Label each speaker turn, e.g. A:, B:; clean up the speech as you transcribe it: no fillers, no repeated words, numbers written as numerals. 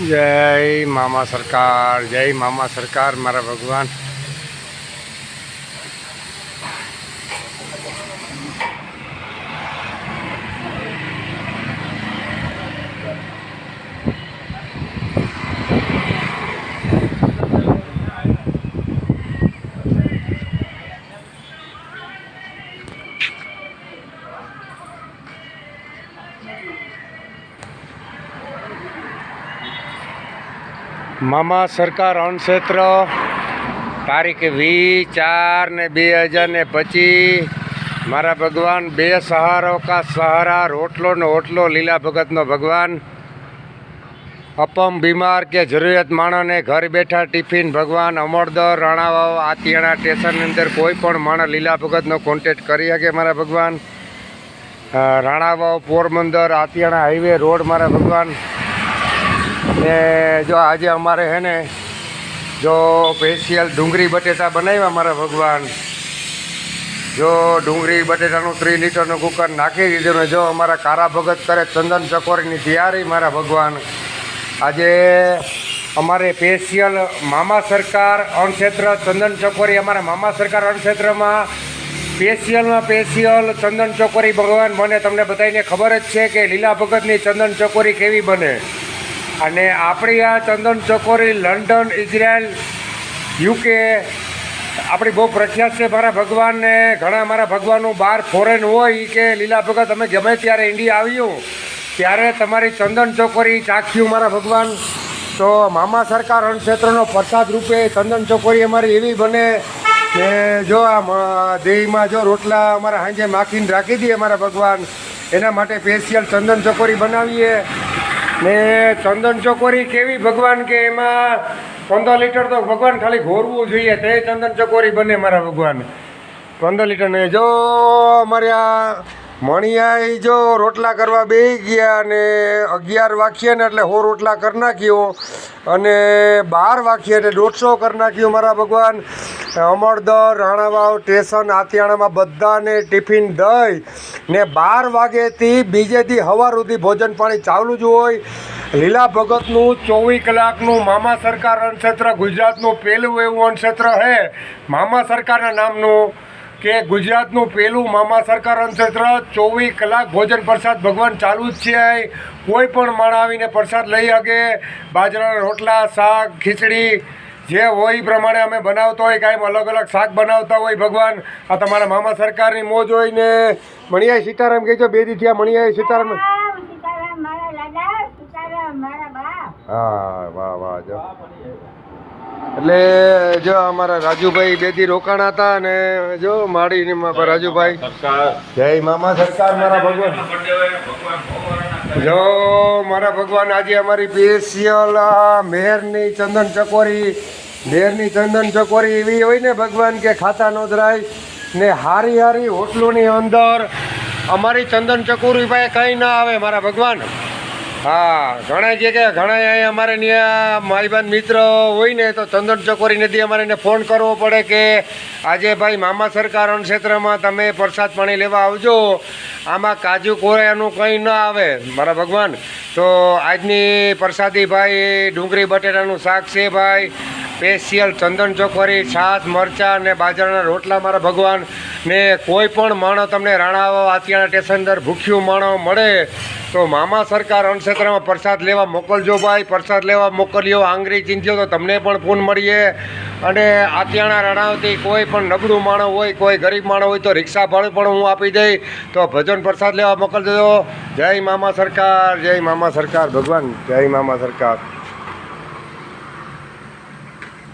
A: જય મામા સરકાર, જય મામા સરકાર મારા ભગવાન. મામા સરકાર અણક્ષેત્ર તારીખ 20/4/2025 મારા ભગવાન. બે સહારો કા સહારા, રોટલો ને ઓટલો લીલા ભગતનો ભગવાન. અપમ બીમાર કે જરૂરિયાત માણસને ઘર બેઠા ટિફિન ભગવાન. અમરદર, રાણાવાવ, આતિયાણા સ્ટેશનની અંદર કોઈ પણ માણસ લીલા ભગતનો કોન્ટેક્ટ કરી શકે મારા ભગવાન. રાણાવાવ, પોરબંદર, આતિયાણા હાઈવે રોડ મારા ભગવાન. ને જો આજે અમારે હે ને જો સ્પેશિયલ ડુંગળી બટેટા બનાવ્યા મારા ભગવાન. જો ડુંગળી બટેટાનું 3 લીટરનું કુકર નાખી દીધું ને જો અમારા કારા ભગત કરે ચંદન ચકોરીની તૈયારી મારા ભગવાન. આજે અમારે સ્પેશિયલ મામા સરકાર અણક્ષેત્ર ચંદન ચકોરી, અમારા મામા સરકાર અણક્ષેત્રમાં સ્પેશિયલમાં સ્પેશિયલ ચંદન ચકોરી ભગવાન બને. તમને બધાને ખબર જ છે કે લીલા ભગતની ચંદન ચકોરી કેવી બને. અને આપણી આ ચંદન ચકોરી લંડન, ઇઝરાયલ, યુકે આપણી બહુ પ્રખ્યાત છે મારા ભગવાનને. ઘણા મારા ભગવાનનું બહાર ફોરેન હોય કે લીલા ભગત અમે ગમે ત્યારે ઇન્ડિયા આવ્યું ત્યારે તમારી ચંદન ચોકોરી ચાખ્યું મારા ભગવાન. તો મામા સરકાર અણક્ષેત્રનો પ્રસાદ રૂપે ચંદન ચોકોરી અમારી એવી બને કે જો આ દેહીમાં જો રોટલા અમારા સાંજે માખીને રાખી દઈએ મારા ભગવાન. એના માટે સ્પેશિયલ ચંદન ચોકોરી બનાવીએ. ને ચંદન ચોકોરી કેવી ભગવાન કે એમાં 15 લીટર તો ભગવાન ખાલી ઘોરવું જોઈએ તે ચંદન ચોકોરી બને મારા ભગવાન. 15 લીટરને જો અમારે આ મણિયાઈ જો રોટલા કરવા બેસી ગયા ને 11 વાગ્યે ને એટલે 100 રોટલા કરી નાખ્યો અને 12 વાગ્યે એટલે 150 કરી નાખ્યો મારા ભગવાન. અમરદર, રાણાવાવ, સ્ટેશન, આતિયાણામાં બધાને ટિફિન દઈ ને 12 વાગ્યેથી બીજેથી સવાર સુધી ભોજન પાણી ચાલુ જ હોય. લીલા ભગતનું 24 કલાકનું મામા સરકાર અણક્ષેત્ર ગુજરાતનું પહેલું એવું અણક્ષેત્ર છે મામા સરકારના નામનું કે ગુજરાતનું પહેલું મામા સરકાર અણક્ષેત્ર. 24 કલાક ભોજન પ્રસાદ ભગવાન ચાલુ જ છે. કોઈ પણ માણસ આવીને પ્રસાદ લઈ શકે. બાજરાના રોટલા, શાક, ખીચડી જે હોય એ પ્રમાણે અમે બનાવતા હોય. કાંઈ અલગ અલગ શાક બનાવતા હોય ભગવાન. આ તમારા મામા સરકારની મોજ હોય ને. મણિયાઈ સીતારામ કહેજો, 2 દી થયા મણિયાઈ સીતારામ. હા વાહ વાહ. જો એટલે જો અમારા રાજુભાઈ 2 દી રોકાણા હતા અને જો માડી રાજુભાઈ. જય મામા સરકાર મારા ભગવાન. જો મારા ભગવાન આજે અમારી સ્પેશિયલ મેરની ચંદન ચકોરી. મેરની ચંદન ચકોરી એવી હોય ને ભગવાન કે ખાતા ન ધરાય ને. હારી હારી હોટલોની અંદર અમારી ચંદન ચકોરી ભાઈ કંઈ ના આવે મારા ભગવાન. હા ઘણા જે કે ઘણા અહીંયા અમારે ત્યાં ભાઈબંધ મિત્ર હોય ને તો ચંદન ચકોરી નથી અમારે એને ફોન કરવો પડે કે આજે ભાઈ મામા સરકાર અણક્ષેત્રમાં તમે પ્રસાદ પાણી લેવા આવજો. આમાં કાજુ કોરિયાનું કંઈ ન આવે મારા ભગવાન. તો આજની પ્રસાદી ભાઈ ડુંગળી બટેટાનું શાક છે ભાઈ. સ્પેશિયલ ચંદન ચોકોરી, છાશ, મરચાં ને બાજરાના રોટલા મારા ભગવાન. ને કોઈ પણ માણસ તમને રાણાવાવ, આતિયાણા સ્ટેશન અંદર ભૂખ્યું માણસ મળે તો મામા સરકાર અણક્ષેત્રમાં પ્રસાદ લેવા મોકલજો ભાઈ. પ્રસાદ લેવા મોકલ્યો, આંગળી ચીંધ્યો તો તમને પણ પૂન મળીએ. અને આતિયાણા રાણાવથી કોઈ પણ નબળું માણસ હોય, કોઈ ગરીબ માણસ હોય તો રિક્ષા ભાડું પણ હું આપી દઈ. તો ભજન પ્રસાદ લેવા મોકલજો. જય મામા સરકાર, જય મામા સરકાર ભગવાન, જય મામા સરકાર.